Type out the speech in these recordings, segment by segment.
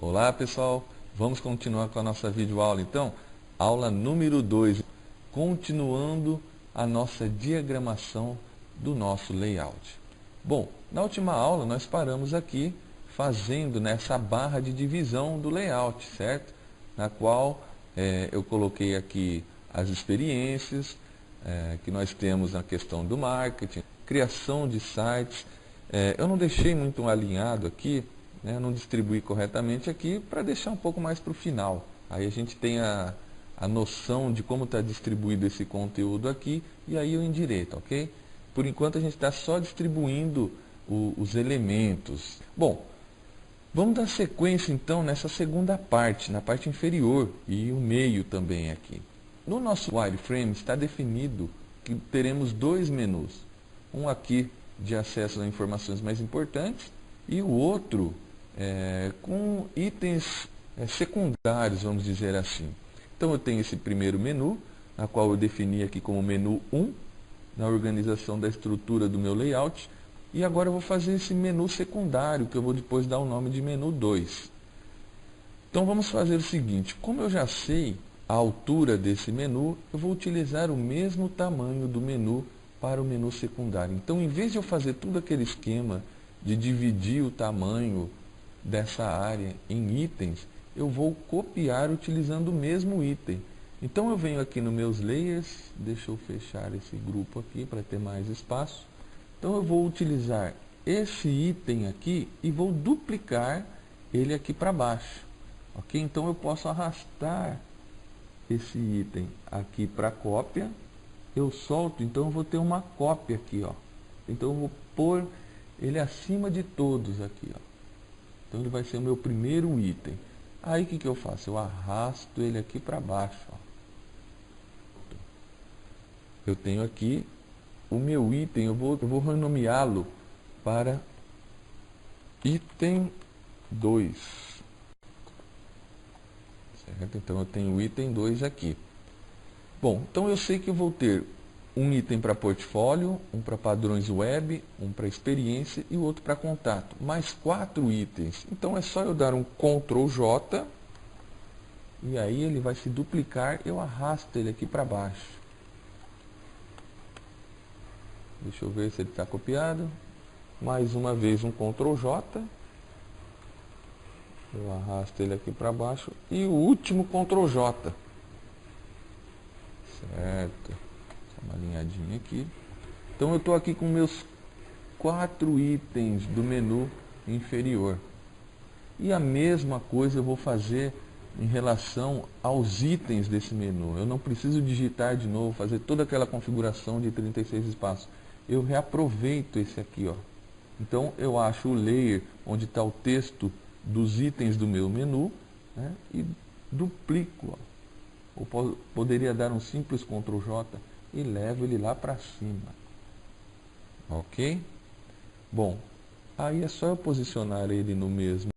Olá pessoal, vamos continuar com a nossa videoaula então, aula número 2, continuando a nossa diagramação do nosso layout. Bom, na última aula nós paramos aqui fazendo nessa barra de divisão do layout, certo? Na qual eu coloquei aqui as experiências que nós temos na questão do marketing, criação de sites. Eu não deixei muito alinhado aqui, né, não distribuí corretamente aqui para deixar um pouco mais para o final. Aí a gente tem a noção de como está distribuído esse conteúdo aqui e aí eu endireito, ok? Por enquanto a gente está só distribuindo os elementos. Bom, vamos dar sequência então nessa segunda parte, na parte inferior e o meio também aqui. No nosso wireframe está definido que teremos dois menus. Um aqui de acesso a informações mais importantes e o outro com itens secundários, vamos dizer assim. Então eu tenho esse primeiro menu, na qual eu defini aqui como menu 1, na organização da estrutura do meu layout. E agora eu vou fazer esse menu secundário, que eu vou depois dar o nome de menu 2. Então vamos fazer o seguinte, como eu já sei a altura desse menu, eu vou utilizar o mesmo tamanho do menu para o menu secundário. Então, em vez de eu fazer todo aquele esquema de dividir o tamanho dessa área em itens, eu vou copiar utilizando o mesmo item. Então eu venho aqui nos meus layers, deixa eu fechar esse grupo aqui para ter mais espaço. Então eu vou utilizar esse item aqui e vou duplicar ele aqui para baixo. Ok? Então eu posso arrastar esse item aqui para cópia. Eu solto, então eu vou ter uma cópia aqui, ó. Então eu vou pôr ele acima de todos aqui, ó. Então ele vai ser o meu primeiro item. Aí o que eu faço? Eu arrasto ele aqui para baixo, ó. Eu tenho aqui o meu item, eu vou renomeá-lo para item 2. Certo? Então eu tenho o item 2 aqui. Bom, então eu sei que eu vou ter um item para portfólio, um para padrões web, um para experiência e o outro para contato. Mais 4 itens. Então é só eu dar um Ctrl J e aí ele vai se duplicar, eu arrasto ele aqui para baixo. Deixa eu ver se ele está copiado. Mais uma vez um Ctrl J. Eu arrasto ele aqui para baixo. E o último Ctrl J. Certo. Uma alinhadinha aqui. Então eu estou aqui com meus 4 itens do menu inferior. E a mesma coisa eu vou fazer em relação aos itens desse menu. Eu não preciso digitar de novo, fazer toda aquela configuração de 36 espaços. Eu reaproveito esse aqui, ó. Então eu acho o layer onde está o texto dos itens do meu menu, né, e duplico, ó. Ou poderia dar um simples Ctrl J e levo ele lá para cima. Ok? Bom, aí é só eu posicionar ele no mesmo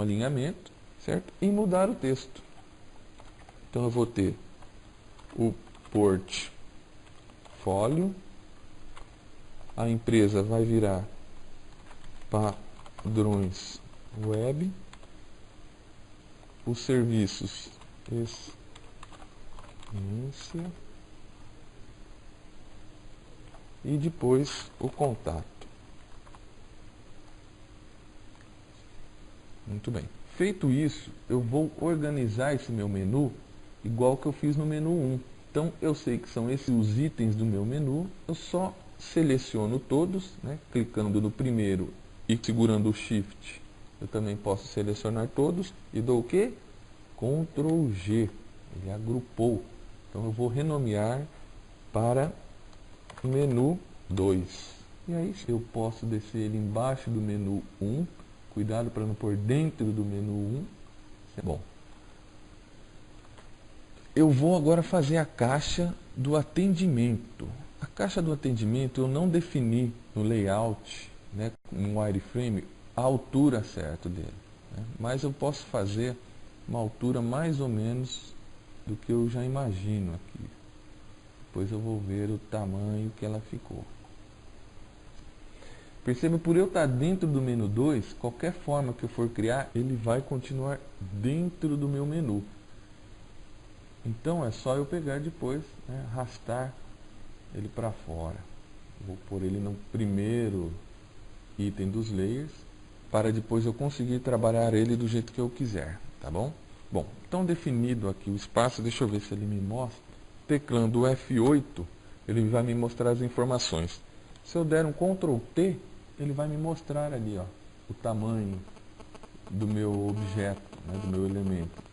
alinhamento, certo? E mudar o texto. Então eu vou ter o portfólio, a empresa vai virar padrões web, os serviços experiência e depois o contato. Muito bem. Feito isso, eu vou organizar esse meu menu igual que eu fiz no menu 1. Então eu sei que são esses os itens do meu menu, eu só seleciono todos, né, clicando no primeiro e segurando o Shift. Eu também posso selecionar todos e dou o quê? Ctrl G. Ele agrupou. Então eu vou renomear para menu 2. E aí eu posso descer ele embaixo do menu 1. Cuidado para não pôr dentro do menu 1. Bom. Eu vou agora fazer a caixa do atendimento. A caixa do atendimento eu não defini no layout, né, em wireframe, a altura certa dele. Né? Mas eu posso fazer uma altura mais ou menos do que eu já imagino aqui. Depois eu vou ver o tamanho que ela ficou. Perceba, por eu estar dentro do menu 2, qualquer forma que eu for criar, ele vai continuar dentro do meu menu. Então é só eu pegar depois, né, arrastar ele para fora. Vou pôr ele no primeiro item dos layers, para depois eu conseguir trabalhar ele do jeito que eu quiser, tá bom? Bom, então definido aqui o espaço, deixa eu ver se ele me mostra. Teclando o F8, ele vai me mostrar as informações. Se eu der um Ctrl T, ele vai me mostrar ali, ó, o tamanho do meu objeto, né, do meu elemento.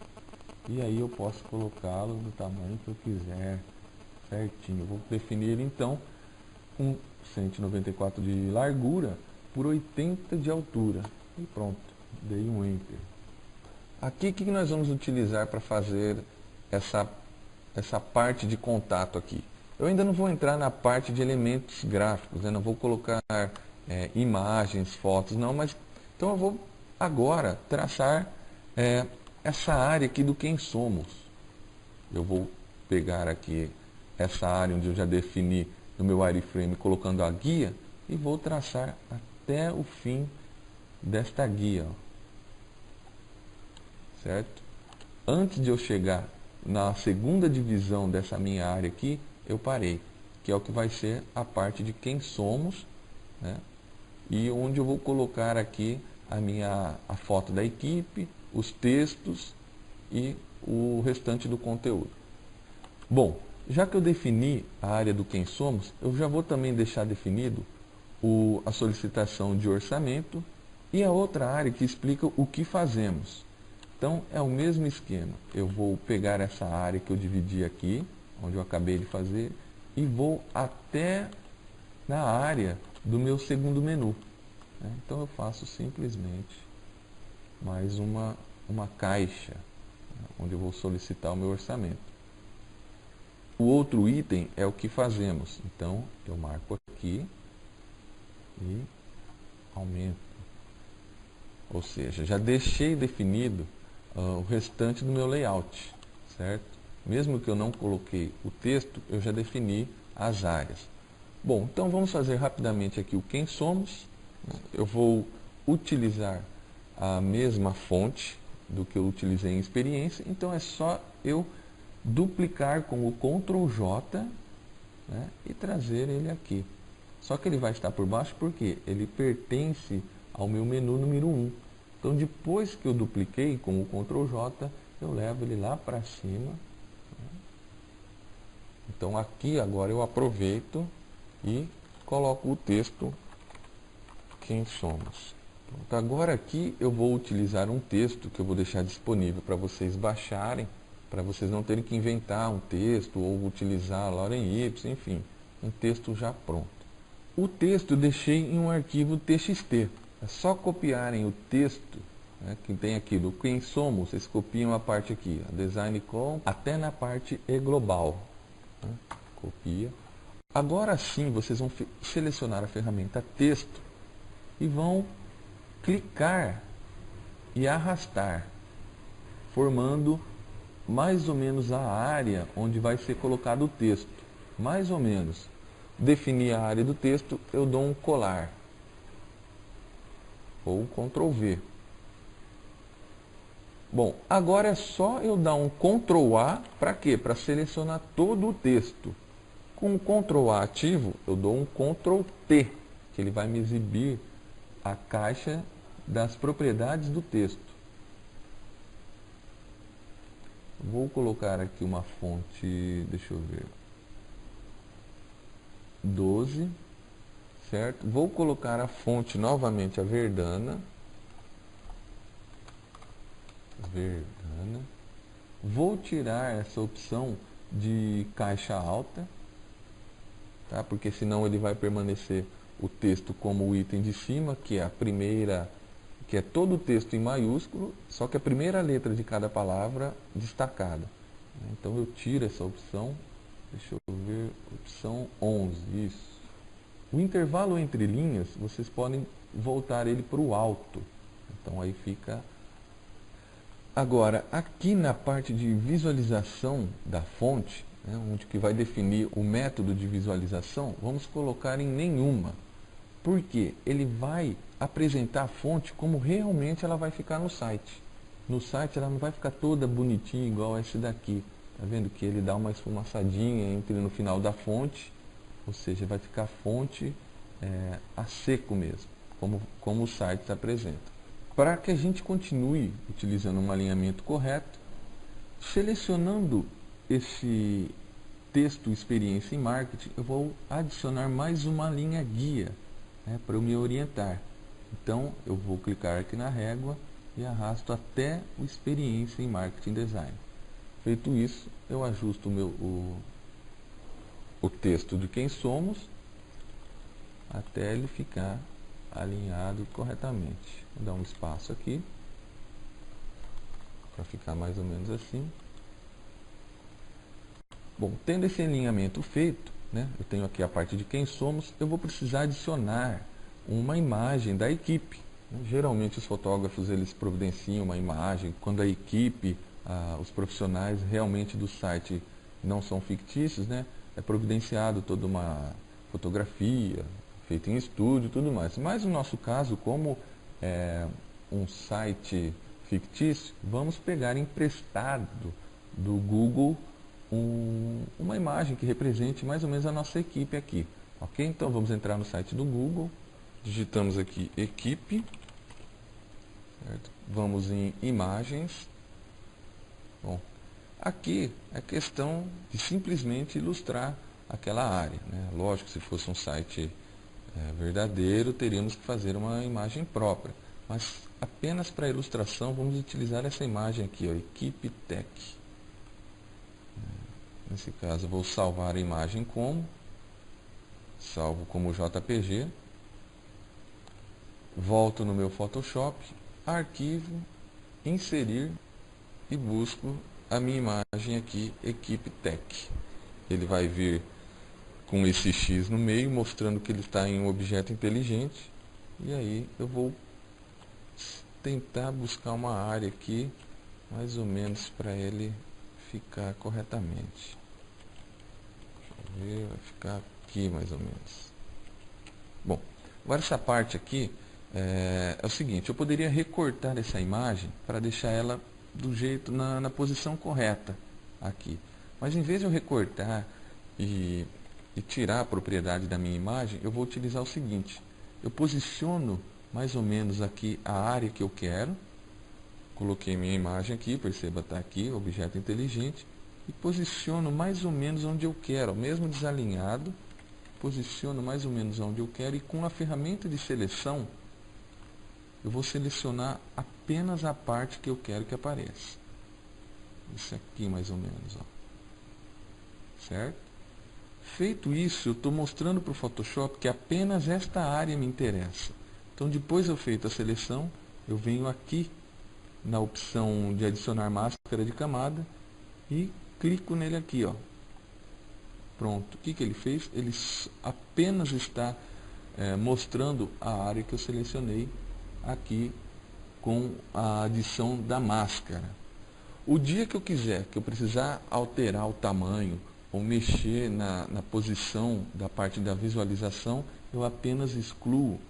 E aí eu posso colocá-lo do tamanho que eu quiser, certinho. Eu vou definir ele então com 194 de largura por 80 de altura. E pronto, dei um Enter. Aqui, o que nós vamos utilizar para fazer essa parte de contato aqui? Eu ainda não vou entrar na parte de elementos gráficos, né? Não vou colocar imagens, fotos, não, mas então eu vou agora traçar essa área aqui do quem somos. Eu vou pegar aqui essa área onde eu já defini no meu wireframe colocando a guia e vou traçar até o fim desta guia, ó. Certo? Antes de eu chegar na segunda divisão dessa minha área aqui, eu parei, que é o que vai ser a parte de quem somos, né? E onde eu vou colocar aqui a foto da equipe, os textos e o restante do conteúdo. Bom, já que eu defini a área do quem somos, eu já vou também deixar definido a solicitação de orçamento e a outra área que explica o que fazemos. Então é o mesmo esquema. Eu vou pegar essa área que eu dividi aqui, onde eu acabei de fazer, e vou até na área do meu segundo menu. Então eu faço simplesmente mais uma caixa, onde eu vou solicitar o meu orçamento. O outro item é o que fazemos. Então eu marco aqui e aumento. Ou seja, já deixei definido o restante do meu layout, certo? Mesmo que eu não coloquei o texto, eu já defini as áreas. Bom, então vamos fazer rapidamente aqui o quem somos. Eu vou utilizar a mesma fonte do que eu utilizei em experiência, então é só eu duplicar com o Ctrl J, né, e trazer ele aqui. Só que ele vai estar por baixo porque ele pertence ao meu menu número 1. Então depois que eu dupliquei com o Ctrl J, eu levo ele lá para cima. Então aqui agora eu aproveito e coloco o texto quem somos. Pronto, agora aqui eu vou utilizar um texto que eu vou deixar disponível para vocês baixarem, para vocês não terem que inventar um texto ou utilizar Lorem Ipsum, enfim, um texto já pronto. O texto eu deixei em um arquivo TXT. É só copiarem o texto, né, que tem aqui do quem somos, vocês copiam a parte aqui, a design com, até na parte e global. Né, copia. Agora sim, vocês vão selecionar a ferramenta texto e vão clicar e arrastar, formando mais ou menos a área onde vai ser colocado o texto. Mais ou menos. Definir a área do texto, eu dou um colar. Ou Ctrl V. Bom, agora é só eu dar um Ctrl A, para quê? Para selecionar todo o texto. Com o Ctrl A ativo, eu dou um Ctrl T, que ele vai me exibir a caixa das propriedades do texto. Vou colocar aqui uma fonte, deixa eu ver, 12, certo? Vou colocar a fonte novamente, a Verdana. Vou tirar essa opção de caixa alta, tá? Porque senão ele vai permanecer o texto como o item de cima, que é a primeira, que é todo o texto em maiúsculo, só que a primeira letra de cada palavra destacada. Então eu tiro essa opção, deixa eu ver, opção 11, isso. O intervalo entre linhas, vocês podem voltar ele para o alto. Então aí fica Agora, aqui na parte de visualização da fonte, né, onde que vai definir o método de visualização, vamos colocar em nenhuma. Porque ele vai apresentar a fonte como realmente ela vai ficar no site. No site ela não vai ficar toda bonitinha igual esse daqui. Tá vendo que ele dá uma esfumaçadinha entre no final da fonte, ou seja, vai ficar a fonte a seco mesmo, como o site se apresenta. Para que a gente continue utilizando um alinhamento correto, selecionando esse texto experiência em marketing, eu vou adicionar mais uma linha guia, né, para eu me orientar. Então eu vou clicar aqui na régua e arrasto até o experiência em marketing design. Feito isso, eu ajusto o texto de quem somos até ele ficar alinhado corretamente. Vou dar um espaço aqui para ficar mais ou menos assim. Bom, tendo esse alinhamento feito, né, eu tenho aqui a parte de quem somos, eu vou precisar adicionar uma imagem da equipe. Geralmente os fotógrafos eles providenciam uma imagem quando a equipe, os profissionais realmente do site não são fictícios, né, é providenciado toda uma fotografia feita em estúdio e tudo mais. Mas no nosso caso, como é um site fictício, vamos pegar emprestado do Google uma imagem que represente mais ou menos a nossa equipe aqui. Ok? Então vamos entrar no site do Google, digitamos aqui equipe, certo? Vamos em imagens. Bom, aqui é questão de simplesmente ilustrar aquela área, né? Lógico, se fosse um site verdadeiro, teríamos que fazer uma imagem própria. Mas apenas para ilustração, vamos utilizar essa imagem aqui, ó, Equipe Tech. Nesse caso, eu vou salvar a imagem salvo como JPG, volto no meu Photoshop, arquivo, inserir e busco a minha imagem aqui, Equipe Tech. Ele vai vir com esse X no meio, mostrando que ele está em um objeto inteligente. E aí eu vou tentar buscar uma área aqui, mais ou menos para ele ficar corretamente. Vai ficar aqui mais ou menos. Bom, agora essa parte aqui é o seguinte, eu poderia recortar essa imagem para deixar ela do jeito, na posição correta aqui. Mas em vez de eu recortar e tirar a propriedade da minha imagem, eu vou utilizar o seguinte, eu posiciono mais ou menos aqui a área que eu quero, coloquei minha imagem aqui, perceba, está aqui, objeto inteligente, e posiciono mais ou menos onde eu quero, mesmo desalinhado, posiciono mais ou menos onde eu quero, e com a ferramenta de seleção, eu vou selecionar apenas a parte que eu quero que apareça. Isso aqui mais ou menos, ó. Certo? Feito isso, eu estou mostrando para o Photoshop que apenas esta área me interessa. Então, depois eu feito a seleção, eu venho aqui na opção de adicionar máscara de camada e clico nele aqui, ó. Pronto. O que ele fez? Ele apenas está mostrando a área que eu selecionei aqui com a adição da máscara. O dia que eu quiser, que eu precisar alterar o tamanho ou mexer na posição da parte da visualização, eu apenas excluo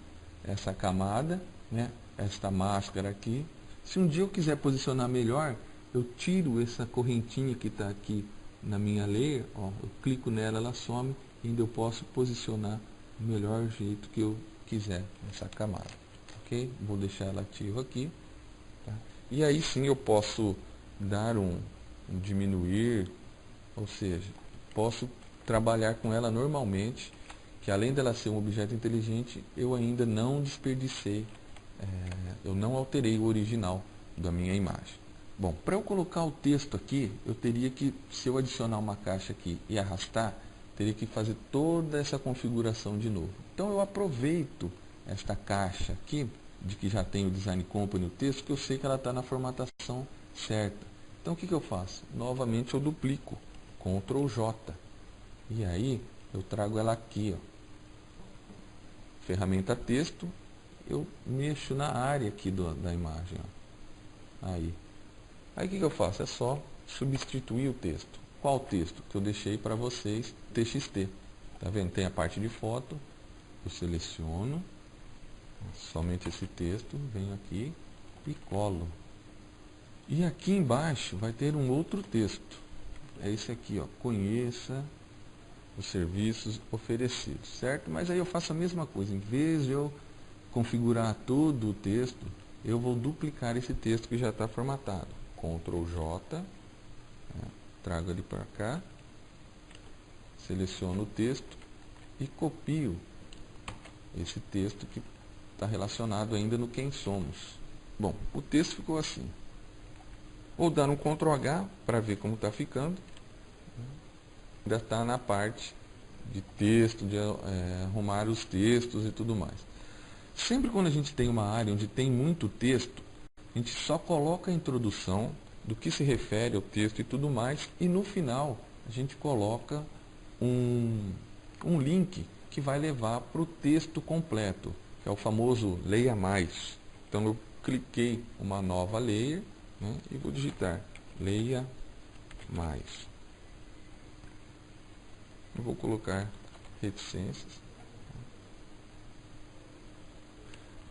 essa camada, né, esta máscara aqui. Se um dia eu quiser posicionar melhor, eu tiro essa correntinha que está aqui na minha layer, ó, eu clico nela, ela some, e ainda eu posso posicionar do melhor jeito que eu quiser nessa camada. Ok? Vou deixar ela ativa aqui. Tá? E aí sim eu posso dar um diminuir, ou seja, posso trabalhar com ela normalmente, que além dela ser um objeto inteligente, eu ainda não desperdicei, eu não alterei o original da minha imagem. Bom, para eu colocar o texto aqui, eu teria que, se eu adicionar uma caixa aqui e arrastar, teria que fazer toda essa configuração de novo. Então eu aproveito esta caixa aqui, de que já tem o Design Company, o texto, que eu sei que ela está na formatação certa. Então o que eu faço? Novamente eu duplico, Ctrl J. E aí eu trago ela aqui, ó. Ferramenta texto, eu mexo na área aqui da imagem, ó. Aí. Aí o que eu faço? É só substituir o texto. Qual texto? Que eu deixei para vocês, TXT. Tá vendo? Tem a parte de foto, eu seleciono somente esse texto, venho aqui e colo. E aqui embaixo vai ter um outro texto. É esse aqui, ó. Conheça os serviços oferecidos, certo? Mas aí eu faço a mesma coisa. Em vez de eu configurar todo o texto, eu vou duplicar esse texto que já está formatado. Ctrl J, né? Trago ele para cá, seleciono o texto e copio esse texto que está relacionado ainda no quem somos. Bom, o texto ficou assim. Vou dar um Ctrl H para ver como está ficando. Ainda está na parte de texto, de arrumar os textos e tudo mais. Sempre quando a gente tem uma área onde tem muito texto, a gente só coloca a introdução do que se refere ao texto e tudo mais, e no final a gente coloca um link que vai levar para o texto completo, que é o famoso leia mais. Então eu cliquei uma nova layer, né, e vou digitar leia mais. Eu vou colocar reticências.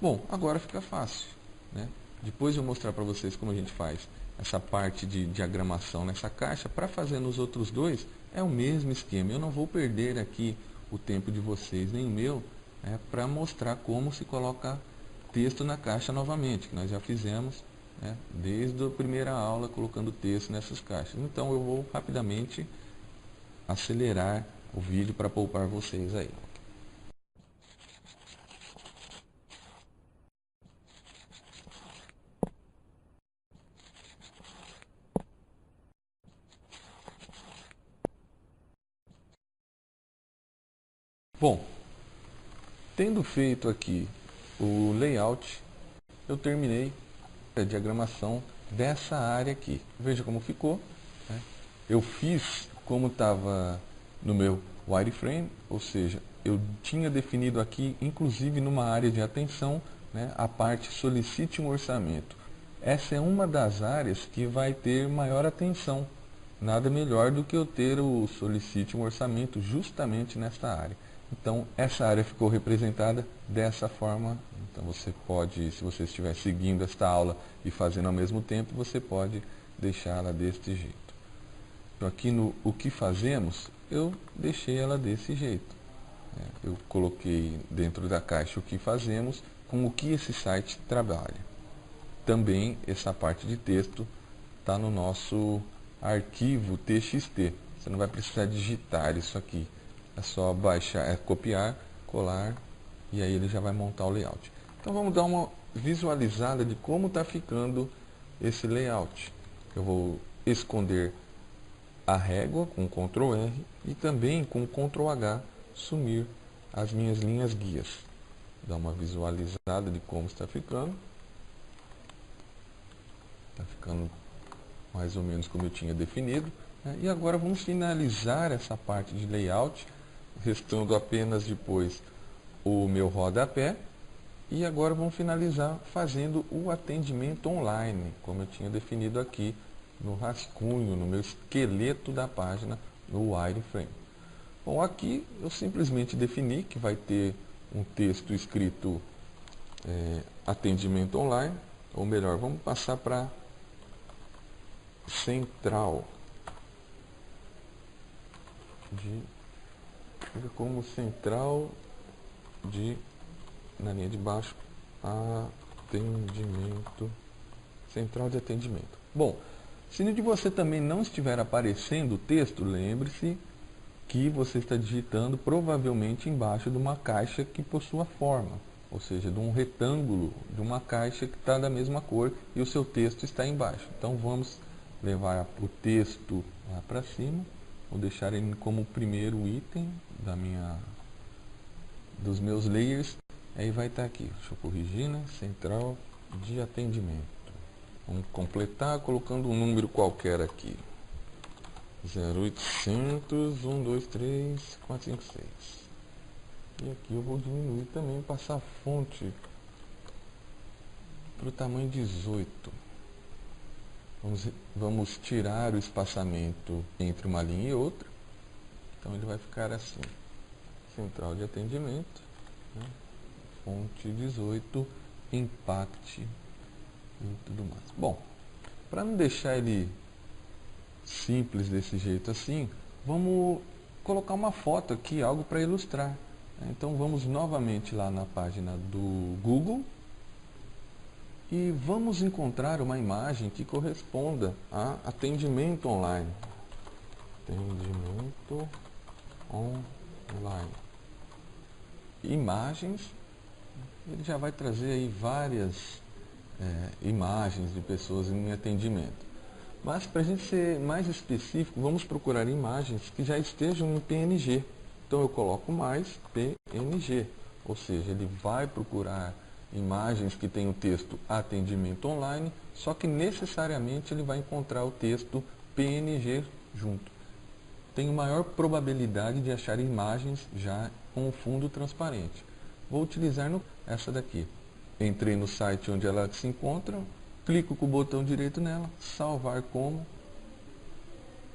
Bom, agora fica fácil, né? Depois de eu mostrar para vocês como a gente faz essa parte de diagramação nessa caixa, para fazer nos outros dois, é o mesmo esquema. Eu não vou perder aqui o tempo de vocês, nem o meu, para mostrar como se coloca texto na caixa novamente, que nós já fizemos, né, desde a primeira aula, colocando texto nessas caixas. Então eu vou rapidamente acelerar o vídeo para poupar vocês aí. Bom, tendo feito aqui o layout, eu terminei a diagramação dessa área aqui. Veja como ficou, né? Eu fiz como estava no meu wireframe, ou seja, eu tinha definido aqui, inclusive numa área de atenção, né, a parte solicite um orçamento. Essa é uma das áreas que vai ter maior atenção. Nada melhor do que eu ter o solicite um orçamento justamente nesta área. Então, essa área ficou representada dessa forma. Então, você pode, se você estiver seguindo esta aula e fazendo ao mesmo tempo, você pode deixá-la deste jeito. Então, aqui no o que fazemos, eu deixei ela desse jeito. Eu coloquei dentro da caixa o que fazemos, com o que esse site trabalha. Também essa parte de texto está no nosso arquivo TXT. Você não vai precisar digitar isso aqui. É só baixar, copiar, colar e aí ele já vai montar o layout. Então vamos dar uma visualizada de como está ficando esse layout. Eu vou esconder a régua com Ctrl R e também com Ctrl H sumir as minhas linhas guias. Dar uma visualizada de como está ficando. Está ficando mais ou menos como eu tinha definido, né? E agora vamos finalizar essa parte de layout, restando apenas depois o meu rodapé. E agora vamos finalizar fazendo o atendimento online, como eu tinha definido aqui no rascunho, no meu esqueleto da página, no wireframe. Bom, aqui eu simplesmente defini que vai ter um texto escrito atendimento online, ou melhor, vamos passar para central fica como central de, na linha de baixo, atendimento, central de atendimento. Bom, se de você também não estiver aparecendo o texto, lembre-se que você está digitando provavelmente embaixo de uma caixa que possua forma, ou seja, de um retângulo, de uma caixa que está da mesma cor e o seu texto está embaixo. Então vamos levar o texto lá para cima, vou deixar ele como primeiro item dos meus layers, aí vai estar aqui, deixa eu corrigir, né? Central de atendimento. Vamos completar colocando um número qualquer aqui, 0800 123 456. E aqui eu vou diminuir também, passar a fonte para o tamanho 18. Vamos tirar o espaçamento entre uma linha e outra. Então ele vai ficar assim. Central de atendimento, né? Fonte 18, impact e tudo mais. Bom, para não deixar ele simples desse jeito assim, vamos colocar uma foto aqui, algo para ilustrar, né? Então vamos novamente lá na página do Google e vamos encontrar uma imagem que corresponda a atendimento online. Atendimento online. Imagens, ele já vai trazer aí várias imagens de pessoas em atendimento. Mas para a gente ser mais específico, vamos procurar imagens que já estejam em PNG. Então eu coloco mais PNG, ou seja, ele vai procurar imagens que tem o texto atendimento online, só que necessariamente ele vai encontrar o texto PNG junto. Tenho maior probabilidade de achar imagens já com o fundo transparente. Vou utilizar essa daqui. Entrei no site onde ela se encontra, clico com o botão direito nela, salvar como.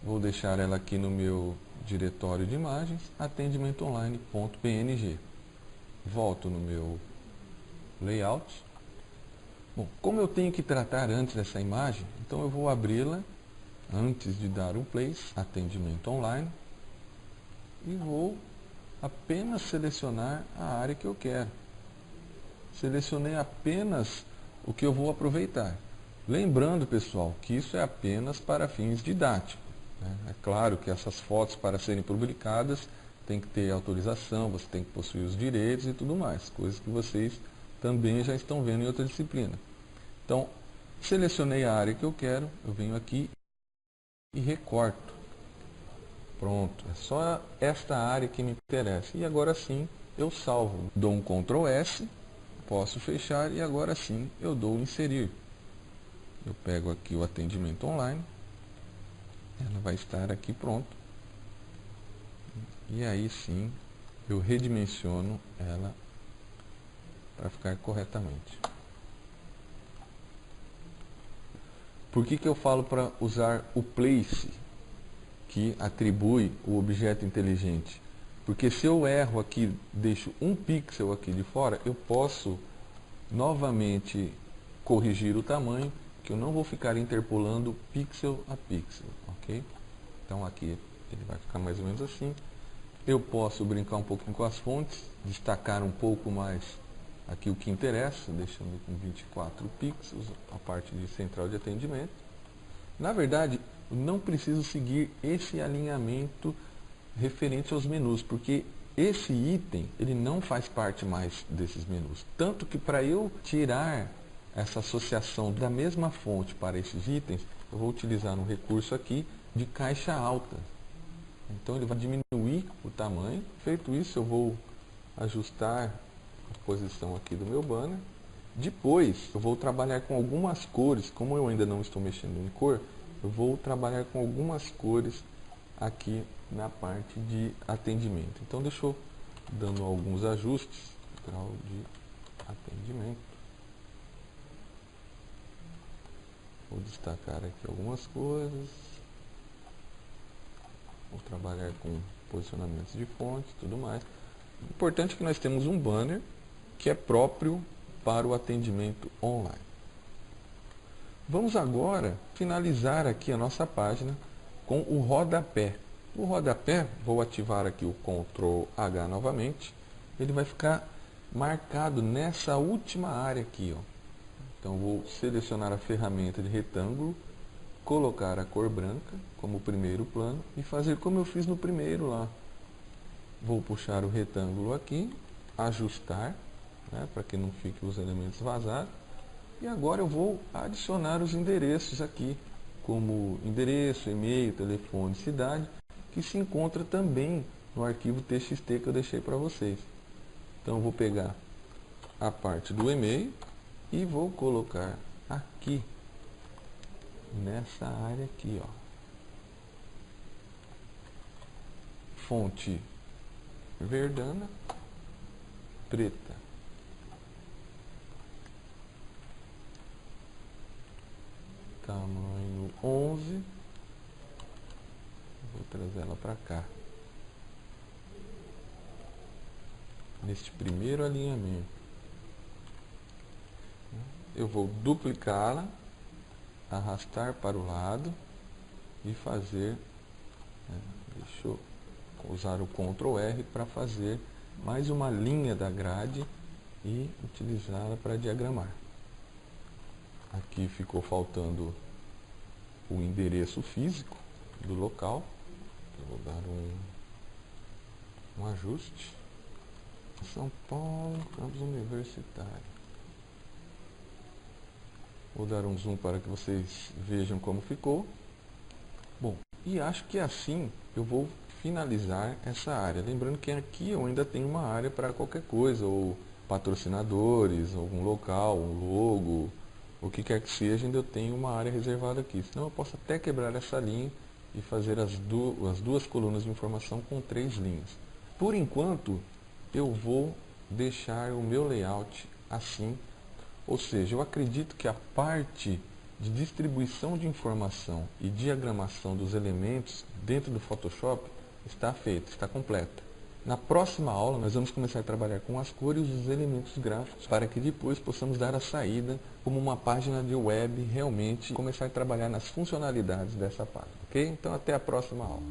Vou deixar ela aqui no meu diretório de imagens, atendimentoonline.png. Volto no meu layout. Bom, como eu tenho que tratar antes dessa imagem, então eu vou abri-la antes de dar um place, atendimento online, e vou apenas selecionar a área que eu quero. Selecionei apenas o que eu vou aproveitar. Lembrando, pessoal, que isso é apenas para fins didáticos, né? É claro que essas fotos, para serem publicadas, tem que ter autorização, você tem que possuir os direitos e tudo mais, coisas que vocês também já estão vendo em outra disciplina. Então, selecionei a área que eu quero, eu venho aqui e recorto. Pronto, é só esta área que me interessa. E agora sim eu salvo. Dou um Ctrl S, posso fechar e agora sim eu dou inserir. Eu pego aqui o atendimento online, ela vai estar aqui pronto. E aí sim eu redimensiono ela para ficar corretamente. Por que eu falo para usar o place, que atribui o objeto inteligente? Porque se eu erro aqui, deixo um pixel aqui de fora, eu posso novamente corrigir o tamanho, que eu não vou ficar interpolando pixel a pixel, ok? Então aqui ele vai ficar mais ou menos assim. Eu posso brincar um pouquinho com as fontes, destacar um pouco mais aqui o que interessa, deixando com 24 pixels a parte de central de atendimento. Na verdade, eu não preciso seguir esse alinhamento referente aos menus, porque esse item ele não faz parte mais desses menus. Tanto que para eu tirar essa associação da mesma fonte para esses itens, eu vou utilizar um recurso aqui de caixa alta. Então ele vai diminuir o tamanho. Feito isso, eu vou ajustar a posição aqui do meu banner. Depois eu vou trabalhar com algumas cores. Como eu ainda não estou mexendo em cor, eu vou trabalhar com algumas cores aqui na parte de atendimento. Então deixa eu dando alguns ajustes. Grau de atendimento. Vou destacar aqui algumas coisas. Vou trabalhar com posicionamentos de fontes e tudo mais. O importante é que nós temos um banner que é próprio para o atendimento online. Vamos agora finalizar aqui a nossa página com o rodapé. O rodapé, vou ativar aqui o Ctrl H novamente. Ele vai ficar marcado nessa última área aqui, ó. Então vou selecionar a ferramenta de retângulo, colocar a cor branca como primeiro plano e fazer como eu fiz no primeiro lá. Vou puxar o retângulo aqui, ajustar, né, para que não fique os elementos vazados. E agora eu vou adicionar os endereços aqui, como endereço, e-mail, telefone, cidade, que se encontra também no arquivo TXT que eu deixei para vocês. Então eu vou pegar a parte do e-mail e vou colocar aqui, nessa área aqui, ó. Fonte verdana, preta. tamanho 11. Vou trazer ela para cá. Neste primeiro alinhamento, eu vou duplicá-la, arrastar para o lado e fazer, deixa eu usar o Ctrl R para fazer mais uma linha da grade e utilizá-la para diagramar. Aqui ficou faltando o endereço físico do local. Eu vou dar um ajuste. São Paulo, campus universitário. Vou dar um zoom para que vocês vejam como ficou. Bom, e acho que assim eu vou finalizar essa área. Lembrando que aqui eu ainda tenho uma área para qualquer coisa, ou patrocinadores, algum local, um logo, o que quer que seja, ainda eu tenho uma área reservada aqui. Senão eu posso até quebrar essa linha e fazer as duas colunas de informação com 3 linhas. Por enquanto, eu vou deixar o meu layout assim, ou seja, eu acredito que a parte de distribuição de informação e diagramação dos elementos dentro do Photoshop está feita, está completa. Na próxima aula nós vamos começar a trabalhar com as cores dos elementos gráficos para que depois possamos dar a saída como uma página de web, realmente começar a trabalhar nas funcionalidades dessa página, ok? Então até a próxima aula.